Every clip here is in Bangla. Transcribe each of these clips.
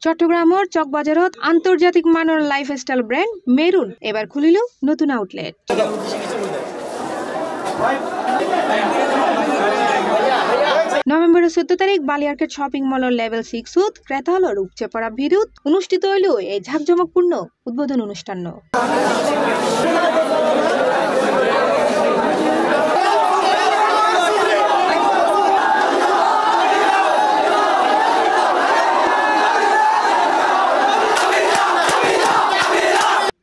চট্টগ্রামের চকবাজারত আন্তর্জাতিক মানের লাইফস্টাইল ব্র্যান্ড মেরুন এবার খুলিল নতুন আউটলেট। নভেম্বরের 14 তারিখ বালিয়ারকেট শপিং মলের লেভেল 6 ক্রেতা হলর উপচে পড়া ভিড়ত অনুষ্ঠিত হইল এই ঝাঁকজমকপূর্ণ উদ্বোধন অনুষ্ঠান।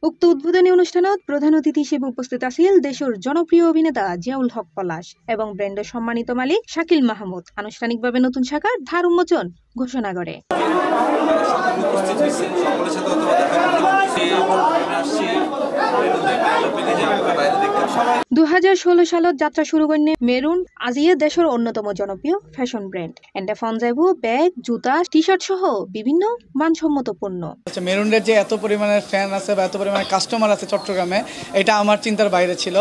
উক্ত উদ্বোধনী অনুষ্ঠানত প্রধান অতিথি হিসেবে উপস্থিত আছেন দেশের জনপ্রিয় অভিনেতা জিয়াউল হক পলাশ এবং ব্র্যান্ডের সম্মানিত মালিক শাকিল মাহমুদ। আনুষ্ঠানিকভাবে নতুন শাখার ধার উন্মোচন ঘোষণা করে। 2016 সালত যাত্রা শুরু করনে মেরুন আজিয়ে দেশের অন্যতম জনপ্রিয় ফ্যাশন ব্র্যান্ড। এন্ডে ফনজাইবু ব্যাগ, জুতা, টি শার্ট সহ বিভিন্ন মানসম্মত পণ্য। মেরুনের যে এত পরিমাণের ফ্যান আছে বা এত পরিমাণের কাস্টমার আছে চট্টগ্রামে, এটা আমার চিন্তার বাইরে ছিল।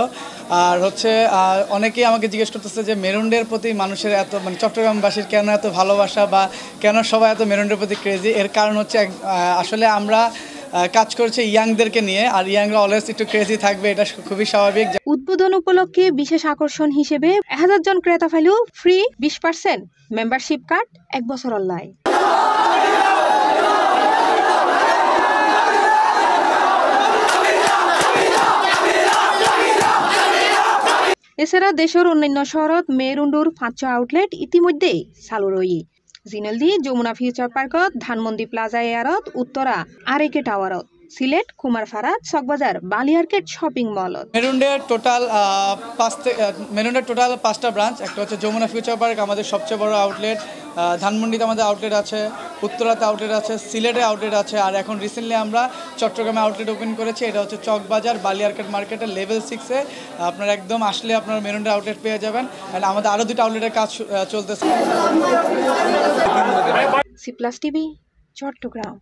আর অনেকেই আমাকে জিজ্ঞেস করতেছে যে মেরুনের প্রতি মানুষের এত চট্টগ্রামবাসীর কেন এত ভালোবাসা বা কেন সবাই এত মেরুনের প্রতি ক্রেজি। এর কারণ হচ্ছে আসলে আমরা কাজ করছে ইয়াংদেরকে নিয়ে, আর ইয়াংরা অলওয়েজ একটু ক্রেজি থাকবে, এটা খুবই স্বাভাবিক। উদ্বোধন উপলক্ষে বিশেষ আকর্ষণ হিসেবে 1000 জন ক্রেতা ফাইলেও ফ্রি 20% মেম্বারশিপ কার্ড 1 বছর লাই। এছাড়া দেশের অন্যান্য শহরত মেরুন্ডুর 5 আউটলেট ইতিমধ্যেই চালু রই। জিনেলদি যমুনা ফিউচার পার্কত, ধানমন্ডি প্লাজা এয়ারত, উত্তরা আরেকে টাওয়ারত, সিলেট কুমারফারাত, চকবাজার বালিয়ারকেট শপিং মলত। মেরুনের টোটাল 5টা ব্রাঞ্চ। একটা হচ্ছে যমুনা ফিউচার পার্ক, আমাদের সবচেয়ে বড় আউটলেট। ধানমন্ডিতে আমাদের আউটলেট আছে, উত্তরাতে আউটলেট আছে, সিলেটে আউটলেট আছে, আর এখন রিসেন্টলি আমরা চট্টগ্রামে আউটলেট ওপেন করেছি। এটা হচ্ছে চকবাজার বালিয়ারকেট মার্কেটের লেভেল 6-এ। আপনারা একদম আসলে আপনারা মেরুনের আউটলেট পেয়ে যাবেন। আমাদের আরও 2টা আউটলেটের কাজ চলতেছে। C plus TV, Chittagong.